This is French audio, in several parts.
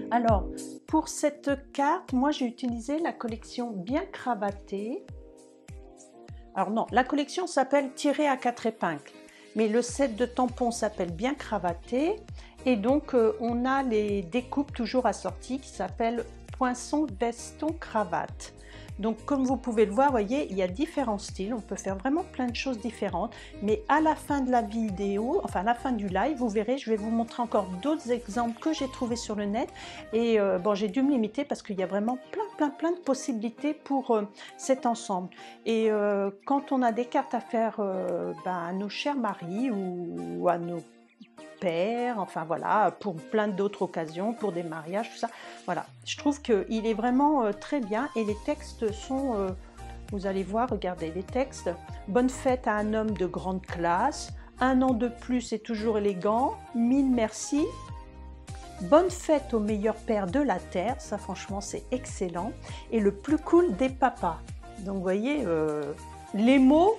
Alors, pour cette carte, moi j'ai utilisé la collection Bien Cravatée. Alors non, la collection s'appelle Tiré à 4 épingles, mais le set de tampons s'appelle Bien Cravaté. Et donc, on a les découpes toujours assorties qui s'appellent Poinçon, veston, cravate. Donc, comme vous pouvez le voir, voyez, il y a différents styles. On peut faire vraiment plein de choses différentes. Mais à la fin de la vidéo, enfin à la fin du live, vous verrez, je vais vous montrer encore d'autres exemples que j'ai trouvés sur le net. Et bon, j'ai dû me limiter parce qu'il y a vraiment plein de possibilités pour cet ensemble. Et quand on a des cartes à faire à nos chers maris ou à nos père, enfin voilà, pour plein d'autres occasions, pour des mariages, tout ça. Voilà, je trouve qu'il est vraiment très bien et les textes sont, vous allez voir, regardez les textes. Bonne fête à un homme de grande classe, un an de plus et toujours élégant, mille merci. Bonne fête au meilleur père de la terre, ça franchement c'est excellent. Et le plus cool des papas. Donc vous voyez, les mots,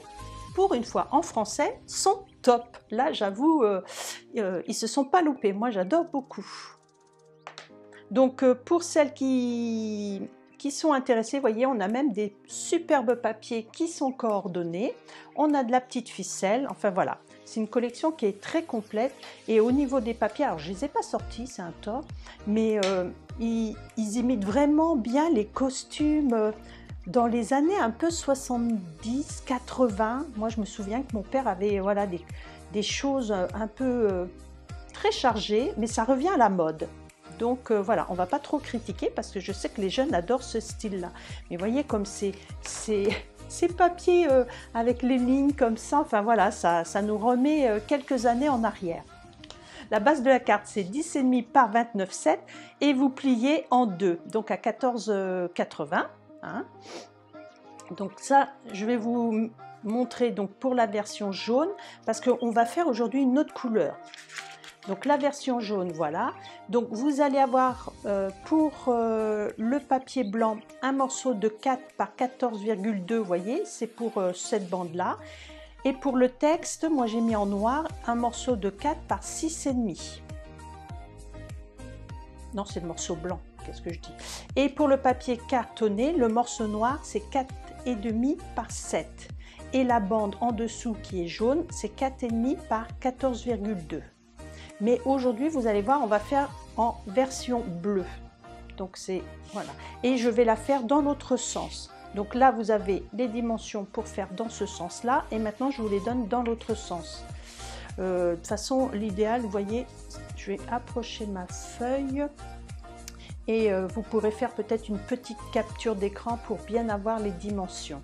pour une fois en français, sont top. Là, j'avoue, ils se sont pas loupés. Moi, j'adore beaucoup. Donc, pour celles qui sont intéressées, voyez, on a même des superbes papiers qui sont coordonnés. On a de la petite ficelle. Enfin, voilà. C'est une collection qui est très complète. Et au niveau des papiers, alors je les ai pas sortis, c'est un tort, mais ils imitent vraiment bien les costumes. Dans les années un peu 70, 80, moi je me souviens que mon père avait voilà, des choses un peu très chargées, mais ça revient à la mode. Donc voilà, on ne va pas trop critiquer parce que je sais que les jeunes adorent ce style-là. Mais voyez comme ces papiers avec les lignes comme ça, enfin voilà, ça nous remet quelques années en arrière. La base de la carte, c'est 10,5 par 29,7 et vous pliez en deux, donc à 14,80. Hein. Donc ça, je vais vous montrer donc pour la version jaune parce qu'on va faire aujourd'hui une autre couleur. Donc la version jaune, voilà. Donc vous allez avoir pour le papier blanc un morceau de 4 par 14,2, vous voyez, c'est pour cette bande-là. Et pour le texte, moi j'ai mis en noir un morceau de 4 par 6,5. Non, c'est le morceau blanc. Qu'est-ce que je dis? Et pour le papier cartonné, le morceau noir, c'est 4,5 par 7. Et la bande en dessous qui est jaune, c'est 4,5 par 14,2. Mais aujourd'hui, vous allez voir, on va faire en version bleue. Donc c'est, voilà. Et je vais la faire dans l'autre sens. Donc là, vous avez les dimensions pour faire dans ce sens-là. Et maintenant, je vous les donne dans l'autre sens. De toute façon, l'idéal, vous voyez, je vais approcher ma feuille. Et vous pourrez faire peut-être une petite capture d'écran pour bien avoir les dimensions.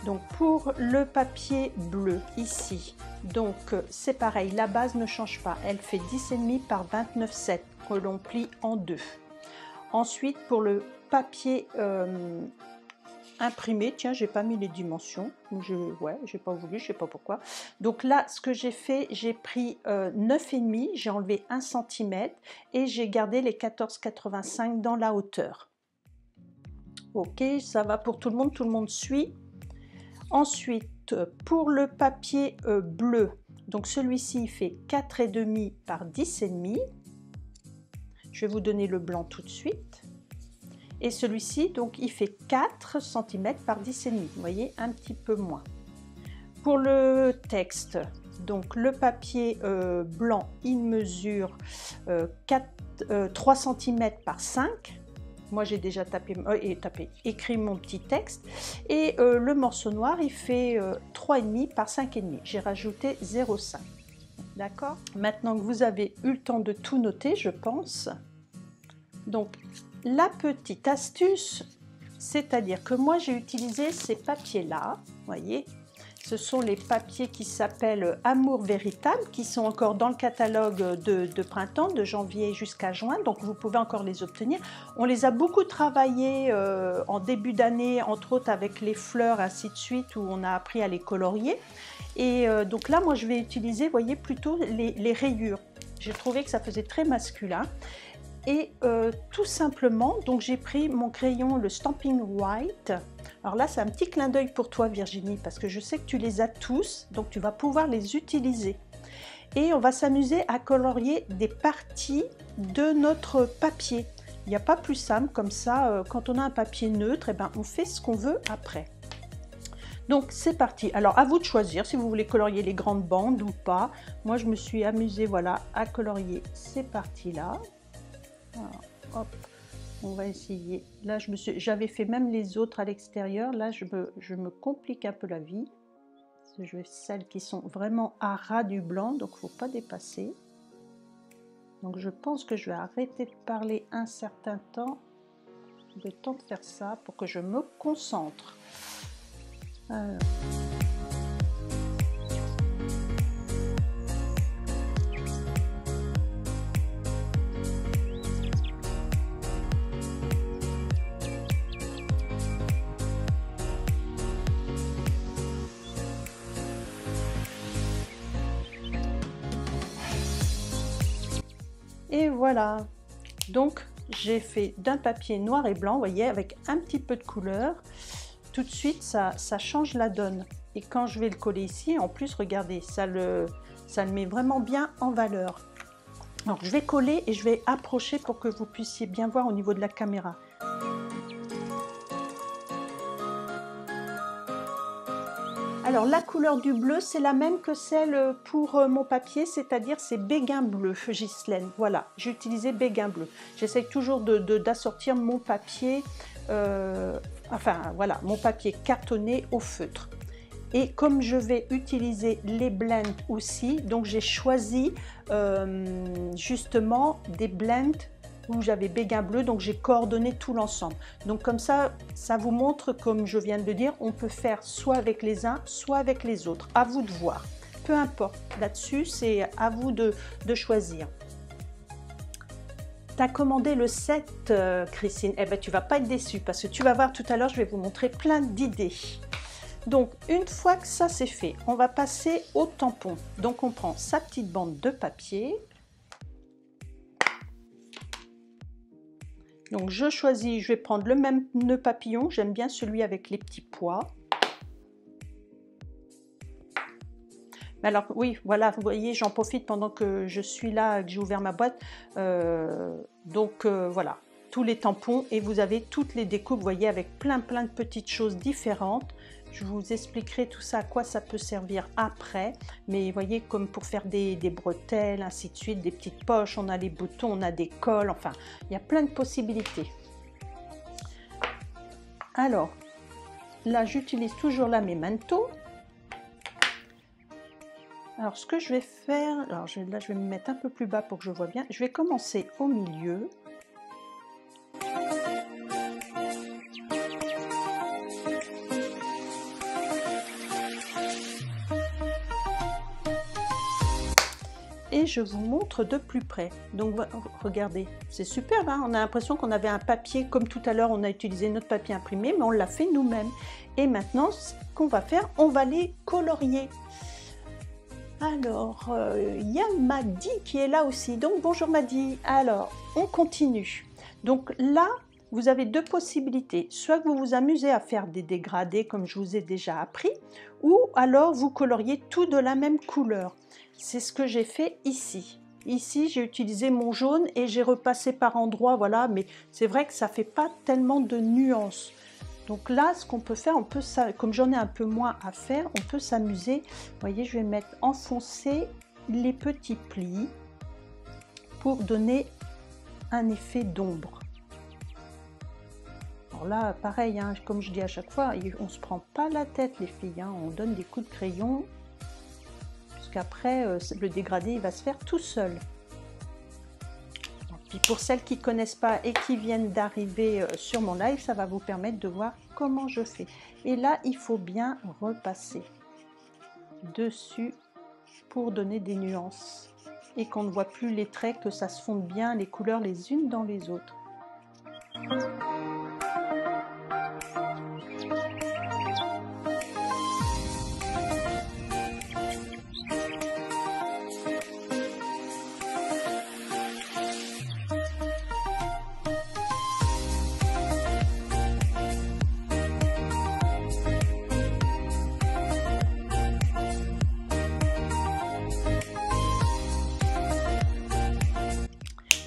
Donc pour le papier bleu ici, donc c'est pareil, la base ne change pas, elle fait 10,5 par 29,7 que l'on plie en deux. Ensuite pour papier imprimé, tiens, j'ai pas mis les dimensions, j'ai pas voulu, je sais pas pourquoi. Donc là, ce que j'ai fait, j'ai pris 9,5, j'ai enlevé 1 cm et j'ai gardé les 14,85 dans la hauteur. Ok, ça va pour tout le monde suit. Ensuite, pour le papier bleu, donc celui-ci fait 4,5 par 10,5. Je vais vous donner le blanc tout de suite. Et celui-ci, donc, il fait 4 cm par 10,5. Vous voyez, un petit peu moins. Pour le texte, donc le papier blanc, il mesure 3 cm par 5. Moi, j'ai déjà écrit mon petit texte. Et le morceau noir, il fait 3,5 par 5,5. J'ai rajouté 0,5. D'accord? Maintenant que vous avez eu le temps de tout noter, je pense. Donc, la petite astuce, c'est-à-dire que moi, j'ai utilisé ces papiers-là. Vous voyez? Ce sont les papiers qui s'appellent Amour Véritable, qui sont encore dans le catalogue de printemps, de janvier jusqu'à juin, donc vous pouvez encore les obtenir. On les a beaucoup travaillés en début d'année, entre autres avec les fleurs, ainsi de suite, où on a appris à les colorier. Et donc là, moi, je vais utiliser, vous voyez, plutôt les rayures. J'ai trouvé que ça faisait très masculin. Et tout simplement, donc j'ai pris mon crayon, le Stampin' White. Alors là, c'est un petit clin d'œil pour toi, Virginie, parce que je sais que tu les as tous, donc tu vas pouvoir les utiliser. et on va s'amuser à colorier des parties de notre papier. Il n'y a pas plus simple comme ça, quand on a un papier neutre, et ben, on fait ce qu'on veut après. Donc c'est parti. Alors à vous de choisir si vous voulez colorier les grandes bandes ou pas. Moi je me suis amusée, voilà, à colorier ces parties-là. Voilà, hop. On va essayer. Là, j'avais fait même les autres à l'extérieur. Là, je me complique un peu la vie. Je vais celles qui sont vraiment à ras du blanc, donc il ne faut pas dépasser. Donc, je pense que je vais arrêter de parler un certain temps, le temps de faire ça, pour que je me concentre. Alors. Et voilà, donc j'ai fait d'un papier noir et blanc, vous voyez, avec un petit peu de couleur. Tout de suite, ça change la donne. Et quand je vais le coller ici, en plus, regardez, ça le met vraiment bien en valeur. Alors, je vais coller et je vais approcher pour que vous puissiez bien voir au niveau de la caméra. Alors la couleur du bleu, c'est la même que celle pour mon papier, c'est-à-dire c'est béguin bleu, Ghislaine. Voilà, j'ai utilisé béguin bleu. J'essaie toujours d'assortir mon papier, enfin voilà, mon papier cartonné au feutre. Et comme je vais utiliser les blends aussi, donc j'ai choisi justement des blends où j'avais béguin bleu, donc j'ai coordonné tout l'ensemble. Donc comme ça, ça vous montre, comme je viens de le dire, on peut faire soit avec les uns, soit avec les autres. À vous de voir. Peu importe, là-dessus, c'est à vous de choisir. Tu as commandé le set, Christine. Eh bien, tu ne vas pas être déçue parce que tu vas voir tout à l'heure, je vais vous montrer plein d'idées. Donc, une fois que ça c'est fait, on va passer au tampon. Donc, on prend sa petite bande de papier. Donc je choisis, je vais prendre le même nœud papillon, j'aime bien celui avec les petits pois. Mais alors oui, voilà, vous voyez, j'en profite pendant que je suis là, que j'ai ouvert ma boîte. Voilà, tous les tampons et vous avez toutes les découpes, vous voyez, avec plein de petites choses différentes. Je vous expliquerai tout ça, à quoi ça peut servir après. Mais vous voyez, comme pour faire des bretelles, ainsi de suite, des petites poches, on a les boutons, on a des cols, enfin, il y a plein de possibilités. Alors, là, j'utilise toujours la Memento. Alors, ce que je vais faire, alors là, je vais me mettre un peu plus bas pour que je vois bien. Je vais commencer au milieu. Et je vous montre de plus près. Donc regardez, c'est superbe, hein, on a l'impression qu'on avait un papier, comme tout à l'heure on a utilisé notre papier imprimé, mais on l'a fait nous-mêmes. Et maintenant, ce qu'on va faire, on va les colorier. Alors, il y a Maddy qui est là aussi. Donc bonjour Maddy. Alors, on continue. Donc là, vous avez deux possibilités. Soit que vous vous amusez à faire des dégradés comme je vous ai déjà appris, ou alors vous coloriez tout de la même couleur. C'est ce que j'ai fait ici. Ici, j'ai utilisé mon jaune et j'ai repassé par endroits, voilà, mais c'est vrai que ça ne fait pas tellement de nuances. Donc là, ce qu'on peut faire, on peut, comme j'en ai un peu moins à faire, on peut s'amuser. Vous voyez, je vais mettre enfoncer les petits plis pour donner un effet d'ombre. Alors là, pareil, hein, comme je dis à chaque fois, on ne se prend pas la tête les filles, hein, on donne des coups de crayon. Qu'après le dégradé il va se faire tout seul. Puis pour celles qui ne connaissent pas et qui viennent d'arriver sur mon live, ça va vous permettre de voir comment je fais. Et là, il faut bien repasser dessus pour donner des nuances et qu'on ne voit plus les traits, que ça se fonde bien les couleurs les unes dans les autres.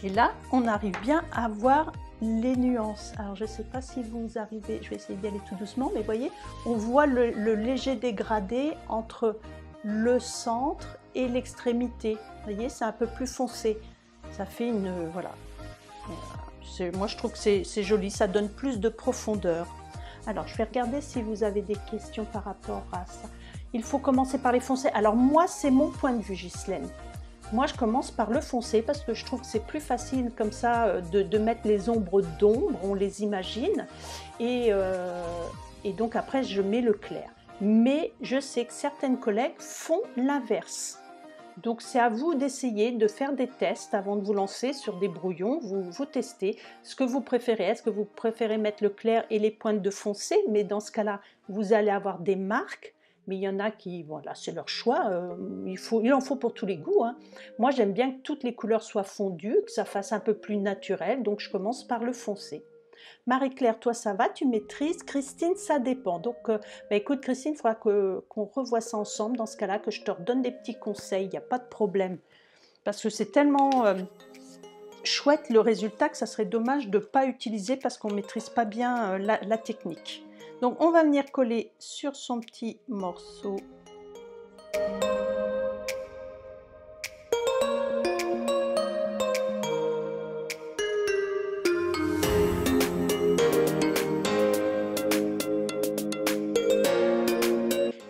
Et là, on arrive bien à voir les nuances. Alors, je ne sais pas si vous arrivez, je vais essayer d'y aller tout doucement, mais vous voyez, on voit le léger dégradé entre le centre et l'extrémité. Vous voyez, c'est un peu plus foncé. Ça fait une... voilà. Moi, je trouve que c'est joli, ça donne plus de profondeur. Alors, je vais regarder si vous avez des questions par rapport à ça. Il faut commencer par les foncés. Alors, moi, c'est mon point de vue, Ghislaine. Moi, je commence par le foncé parce que je trouve que c'est plus facile comme ça de mettre les ombres d'ombre, on les imagine. Et donc, après, je mets le clair. Mais je sais que certaines collègues font l'inverse. Donc c'est à vous d'essayer de faire des tests avant de vous lancer sur des brouillons, vous testez ce que vous préférez. Est-ce que vous préférez mettre le clair et les pointes de foncé? Mais dans ce cas-là, vous allez avoir des marques, mais il y en a qui, voilà, c'est leur choix, il en faut pour tous les goûts, hein. Moi j'aime bien que toutes les couleurs soient fondues, que ça fasse un peu plus naturel, donc je commence par le foncé. Marie-Claire, toi ça va, tu maîtrises. Christine, ça dépend. Donc, écoute Christine, il faudra qu'on revoie ça ensemble dans ce cas-là, que je te redonne des petits conseils, il n'y a pas de problème. Parce que c'est tellement chouette le résultat que ça serait dommage de ne pas utiliser parce qu'on ne maîtrise pas bien la technique. Donc on va venir coller sur son petit morceau.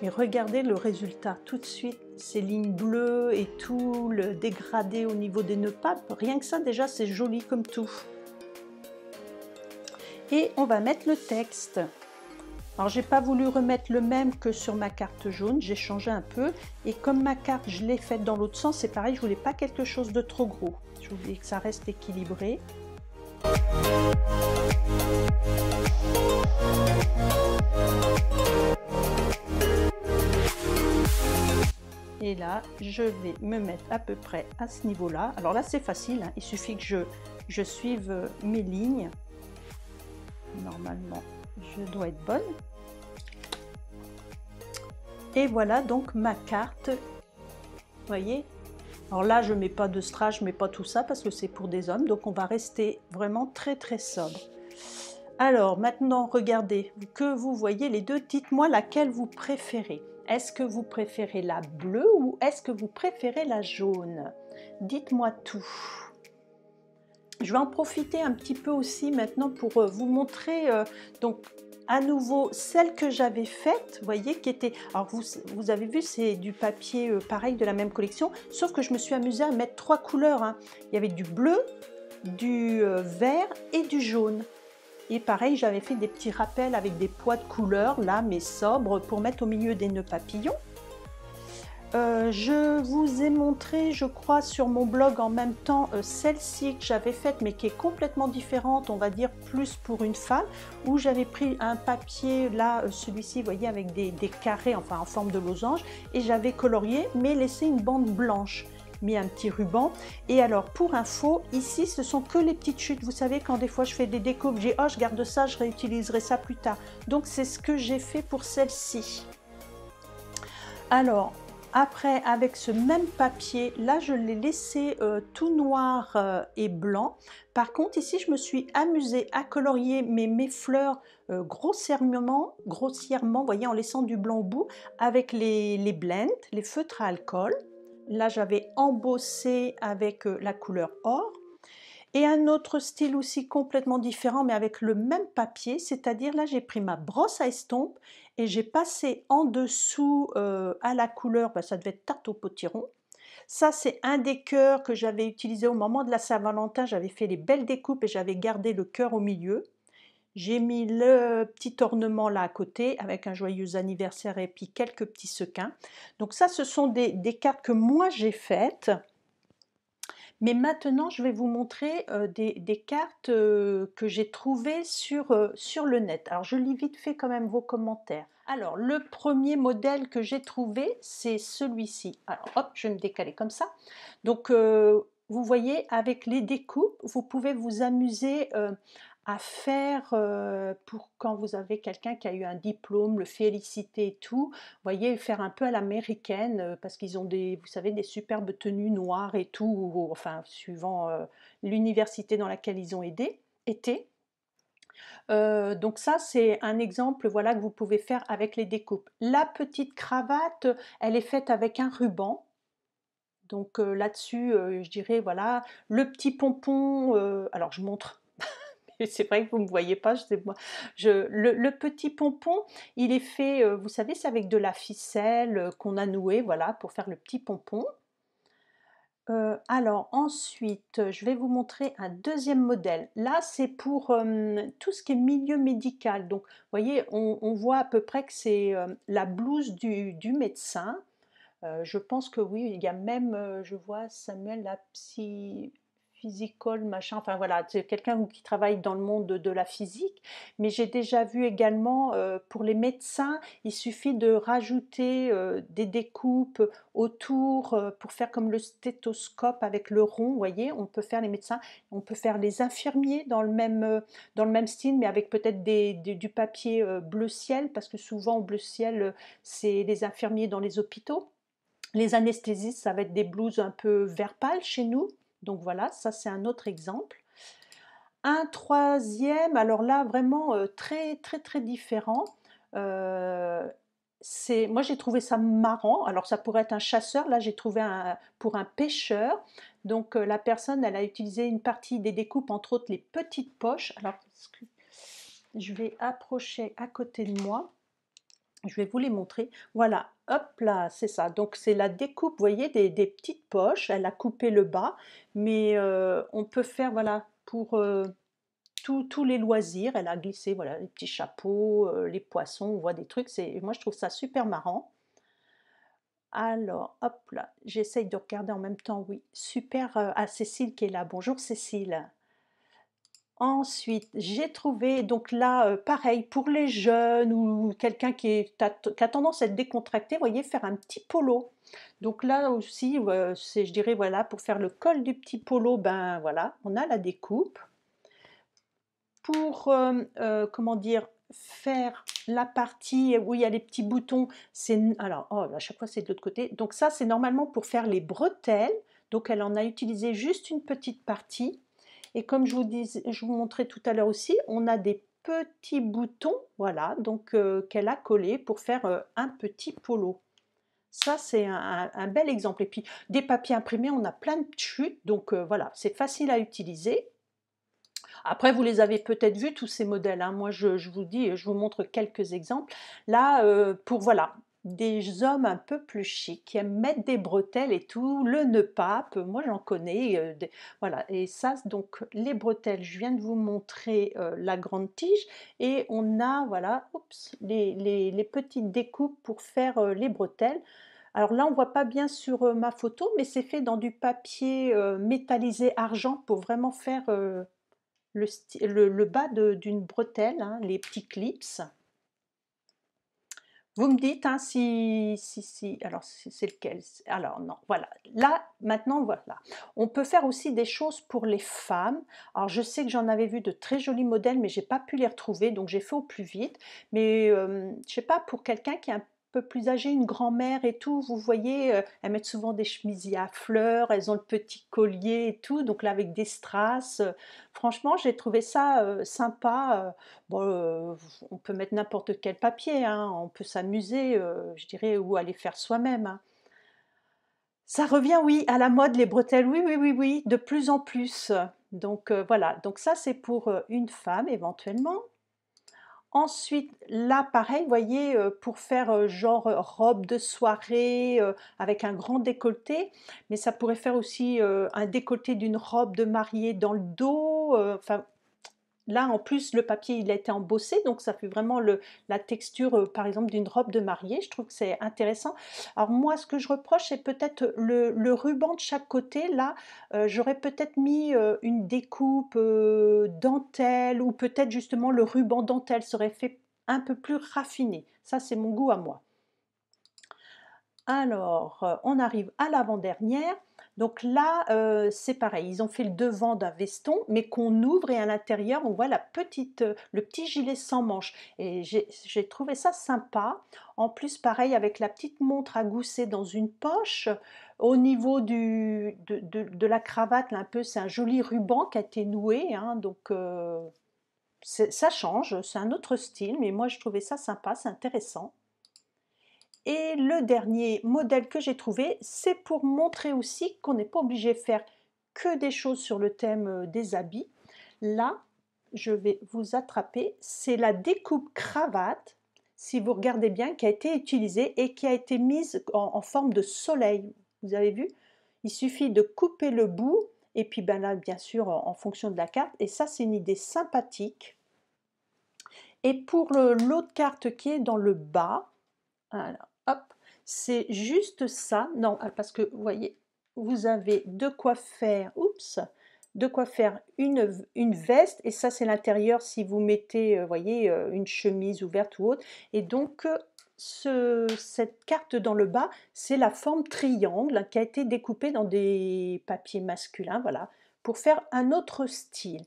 Et regardez le résultat tout de suite, ces lignes bleues et tout, le dégradé au niveau des nœuds papes, rien que ça déjà c'est joli comme tout. Et on va mettre le texte. Alors j'ai pas voulu remettre le même que sur ma carte jaune, j'ai changé un peu. Et comme ma carte je l'ai faite dans l'autre sens, c'est pareil, je voulais pas quelque chose de trop gros. Je voulais que ça reste équilibré. Et là, je vais me mettre à peu près à ce niveau-là. Alors là, c'est facile, hein. Il suffit que je suive mes lignes. Normalement, je dois être bonne. Et voilà donc ma carte. Vous voyez? Alors là, je ne mets pas de strass, je ne mets pas tout ça parce que c'est pour des hommes. Donc, on va rester vraiment très, très sobre. Alors, maintenant, regardez, que vous voyez les deux. Dites-moi laquelle vous préférez. Est-ce que vous préférez la bleue ou est-ce que vous préférez la jaune? Dites-moi tout. Je vais en profiter un petit peu aussi maintenant pour vous montrer donc à nouveau celle que j'avais faite, vous voyez, qui était... Alors vous avez vu, c'est du papier pareil de la même collection, sauf que je me suis amusée à mettre 3 couleurs, hein. Il y avait du bleu, du vert et du jaune. Et pareil, j'avais fait des petits rappels avec des poids de couleurs, là, mais sobres, pour mettre au milieu des nœuds papillons. Je vous ai montré, je crois, sur mon blog en même temps celle-ci que j'avais faite, mais qui est complètement différente, on va dire plus pour une femme, où j'avais pris un papier, là, celui-ci, vous voyez, avec des carrés, enfin en forme de losange, et j'avais colorié, mais laissé une bande blanche, mis un petit ruban. Et alors, pour info, ici, ce sont que les petites chutes. Vous savez, quand des fois je fais des découpes, j'ai oh, je garde ça, je réutiliserai ça plus tard. Donc, c'est ce que j'ai fait pour celle-ci. Alors, après, avec ce même papier, là, je l'ai laissé tout noir et blanc. Par contre, ici, je me suis amusée à colorier mes fleurs grossièrement, vous voyez, en laissant du blanc au bout, avec les blends, les feutres à alcool. Là, j'avais embossé avec la couleur or. Et un autre style aussi complètement différent, mais avec le même papier, c'est-à-dire là, j'ai pris ma brosse à estompe et j'ai passé en dessous à la couleur, ça devait être tarte au potiron. Ça, c'est un des cœurs que j'avais utilisé au moment de la Saint-Valentin. J'avais fait les belles découpes et j'avais gardé le cœur au milieu. J'ai mis le petit ornement là à côté avec un joyeux anniversaire et puis quelques petits sequins. Donc ça, ce sont des cartes que moi j'ai faites. Mais maintenant, je vais vous montrer des cartes que j'ai trouvées sur le net. Alors, je lis vite fait quand même vos commentaires. Alors, le premier modèle que j'ai trouvé, c'est celui-ci. Alors, hop, je vais me décaler comme ça. Donc, vous voyez, avec les découpes, vous pouvez vous amuser à faire pour quand vous avez quelqu'un qui a eu un diplôme, le féliciter et tout. Vous voyez, faire un peu à l'américaine, parce qu'ils ont des, vous savez, des superbes tenues noires et tout, enfin, suivant l'université dans laquelle ils ont été. Donc ça, c'est un exemple, voilà, que vous pouvez faire avec les découpes. La petite cravate, elle est faite avec un ruban. Donc là-dessus, je dirais, voilà, le petit pompon, alors je montre, c'est vrai que vous ne me voyez pas, je sais moi. Le petit pompon, il est fait, vous savez, c'est avec de la ficelle qu'on a nouée, voilà, pour faire le petit pompon. Alors ensuite, je vais vous montrer un deuxième modèle. Là, c'est pour tout ce qui est milieu médical. Donc, vous voyez, on voit à peu près que c'est la blouse du médecin. Je pense que oui, il y a même, je vois Samuel, la physicole, machin, enfin voilà, c'est quelqu'un qui travaille dans le monde de la physique, mais j'ai déjà vu également pour les médecins, il suffit de rajouter des découpes autour pour faire comme le stéthoscope avec le rond, vous voyez, on peut faire les médecins, on peut faire les infirmiers dans le même style, mais avec peut-être du papier bleu ciel, parce que souvent bleu ciel, c'est les infirmiers dans les hôpitaux. Les anesthésistes, ça va être des blouses un peu vert pâle chez nous. Donc voilà, ça c'est un autre exemple. Un troisième, alors là vraiment très très très différent. Euh, moi j'ai trouvé ça marrant. Alors ça pourrait être un chasseur, là j'ai trouvé pour un pêcheur. Donc la personne, elle a utilisé une partie des découpes, entre autres les petites poches. Alors je vais approcher à côté de moi. Je vais vous les montrer. Voilà, hop là, c'est ça. Donc c'est la découpe, vous voyez, des petites poches. Elle a coupé le bas, mais on peut faire, voilà, pour tous les loisirs. Elle a glissé, voilà, les petits chapeaux, les poissons, on voit des trucs. Moi, je trouve ça super marrant. Alors, hop là, j'essaye de regarder en même temps, oui. Super, à Cécile qui est là. Bonjour Cécile. Ensuite, j'ai trouvé, donc là, pareil, pour les jeunes ou quelqu'un qui a tendance à être décontracté, vous voyez, faire un petit polo. Donc là aussi, c'est, je dirais, voilà, pour faire le col du petit polo, ben voilà, on a la découpe. Pour, comment dire, faire la partie où il y a les petits boutons, alors, oh, à chaque fois c'est de l'autre côté. Donc ça, c'est normalement pour faire les bretelles. Donc elle en a utilisé juste une petite partie. Et comme je vous montrais tout à l'heure aussi, on a des petits boutons, voilà, donc qu'elle a collés pour faire un petit polo. Ça, c'est un bel exemple. Et puis, des papiers imprimés, on a plein de chutes, donc voilà, c'est facile à utiliser. Après, vous les avez peut-être vus, tous ces modèles, hein. Moi, je vous dis, je vous montre quelques exemples. Là, pour, voilà, des hommes un peu plus chics, qui aiment mettre des bretelles et tout, le nœud pape, moi j'en connais, voilà. Et ça, donc, les bretelles, je viens de vous montrer la grande tige, et on a, voilà, oups, les petites découpes pour faire les bretelles. Alors là, on ne voit pas bien sur ma photo, mais c'est fait dans du papier métallisé argent pour vraiment faire le bas d'une bretelle, hein, les petits clips. Vous me dites hein, si, alors c'est lequel? Alors non, voilà. Là, maintenant, voilà. On peut faire aussi des choses pour les femmes. Alors je sais que j'en avais vu de très jolis modèles, mais j'ai pas pu les retrouver, donc j'ai fait au plus vite. Mais je sais pas, pour quelqu'un qui est un peu plus âgé, une grand-mère et tout, vous voyez, elles mettent souvent des chemisiers à fleurs, elles ont le petit collier et tout, donc là avec des strass. Franchement, j'ai trouvé ça sympa. Bon, on peut mettre n'importe quel papier, hein, on peut s'amuser, je dirais, ou aller faire soi-même, hein. Ça revient, oui, à la mode, les bretelles, oui, oui, oui, oui, de plus en plus. Donc voilà, donc ça c'est pour une femme éventuellement. Ensuite, là, pareil, vous voyez, pour faire genre robe de soirée avec un grand décolleté, mais ça pourrait faire aussi un décolleté d'une robe de mariée dans le dos. Enfin, là, en plus, le papier, il a été embossé, donc ça fait vraiment la texture, par exemple, d'une robe de mariée. Je trouve que c'est intéressant. Alors moi, ce que je reproche, c'est peut-être le ruban de chaque côté. Là, j'aurais peut-être mis une découpe dentelle, ou peut-être justement le ruban dentelle serait fait un peu plus raffiné. Ça, c'est mon goût à moi. Alors, on arrive à l'avant-dernière. Donc là, c'est pareil, ils ont fait le devant d'un veston, mais qu'on ouvre et à l'intérieur, on voit le petit gilet sans manches. Et j'ai trouvé ça sympa. En plus, pareil, avec la petite montre à gousset dans une poche. Au niveau de la cravate, là, un peu, c'est un joli ruban qui a été noué, hein, donc ça change, c'est un autre style, mais moi je trouvais ça sympa, c'est intéressant. Et le dernier modèle que j'ai trouvé, c'est pour montrer aussi qu'on n'est pas obligé de faire que des choses sur le thème des habits. Là, je vais vous attraper, c'est la découpe cravate, si vous regardez bien, qui a été utilisée et qui a été mise en forme de soleil. Vous avez vu? Il suffit de couper le bout, et puis ben là, bien sûr, en fonction de la carte, et ça, c'est une idée sympathique. Et pour l'autre carte qui est dans le bas, alors, hop, c'est juste ça. Non, parce que vous voyez, vous avez de quoi faire, oups, de quoi faire une veste, et ça c'est l'intérieur si vous mettez, voyez, une chemise ouverte ou autre. Et donc, cette carte dans le bas, c'est la forme triangle qui a été découpée dans des papiers masculins, voilà, pour faire un autre style.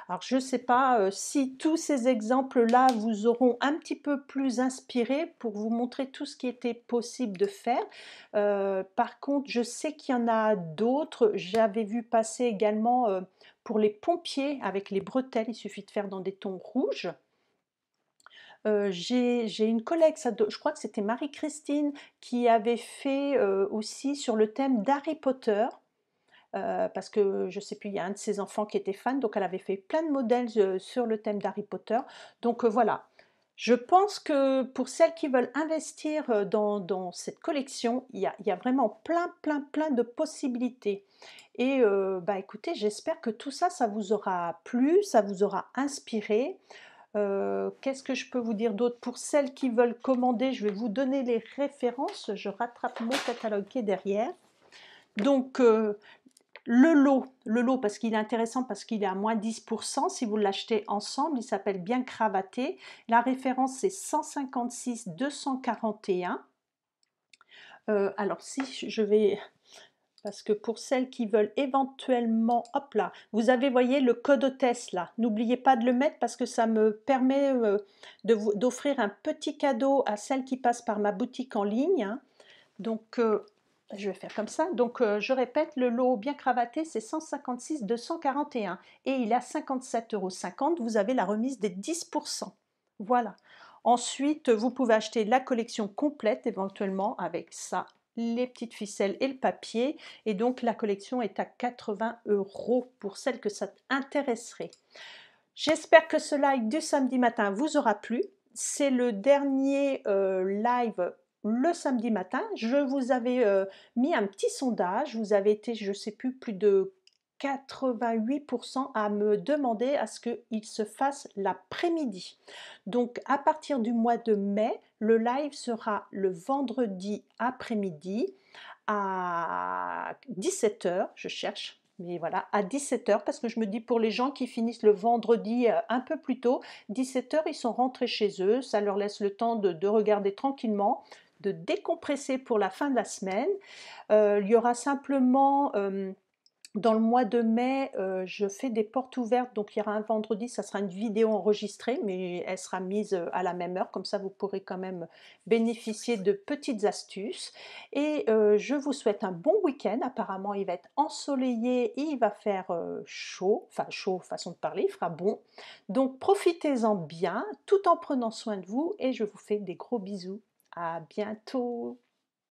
Alors je ne sais pas si tous ces exemples-là vous auront un petit peu plus inspiré pour vous montrer tout ce qui était possible de faire. Par contre, je sais qu'il y en a d'autres. J'avais vu passer également pour les pompiers avec les bretelles, il suffit de faire dans des tons rouges. J'ai une collègue, je crois que c'était Marie-Christine, qui avait fait aussi sur le thème d'Harry Potter. Parce que je ne sais plus, il y a un de ses enfants qui était fan, donc elle avait fait plein de modèles sur le thème d'Harry Potter. Donc voilà, je pense que pour celles qui veulent investir dans cette collection, il y a vraiment plein de possibilités. Et bah écoutez, j'espère que tout ça, ça vous aura plu, ça vous aura inspiré. Qu'est-ce que je peux vous dire d'autre? Pour celles qui veulent commander, je vais vous donner les références. Je rattrape mon catalogue qui est derrière. Donc, le lot parce qu'il est intéressant, parce qu'il est à moins 10% si vous l'achetez ensemble, il s'appelle Bien Cravaté. La référence c'est 156 241. Alors si je vais, parce que pour celles qui veulent éventuellement, hop là, vous avez, voyez, le code hôtesse là. N'oubliez pas de le mettre parce que ça me permet d'offrir un petit cadeau à celles qui passent par ma boutique en ligne, hein. Donc, je vais faire comme ça. Donc, je répète, le lot bien cravaté, c'est 156 241 et il est à 57,50 €. Vous avez la remise des 10%. Voilà. Ensuite, vous pouvez acheter la collection complète éventuellement avec ça, les petites ficelles et le papier. Et donc, la collection est à 80 € pour celles que ça intéresserait. J'espère que ce live du samedi matin vous aura plu. C'est le dernier live le samedi matin. Je vous avais mis un petit sondage. Vous avez été, je ne sais plus de 88% à me demander à ce qu'il se fasse l'après-midi. Donc à partir du mois de mai, le live sera le vendredi après-midi à 17h, je cherche, mais voilà, à 17h, parce que je me dis pour les gens qui finissent le vendredi un peu plus tôt, 17h, ils sont rentrés chez eux, ça leur laisse le temps de regarder tranquillement, de décompresser pour la fin de la semaine. Il y aura simplement dans le mois de mai, je fais des portes ouvertes, donc il y aura un vendredi, ça sera une vidéo enregistrée, mais elle sera mise à la même heure, comme ça vous pourrez quand même bénéficier de petites astuces. Et je vous souhaite un bon week-end. Apparemment, il va être ensoleillé et il va faire chaud, enfin chaud, façon de parler, il fera bon. Donc profitez-en bien, tout en prenant soin de vous, et je vous fais des gros bisous. À bientôt.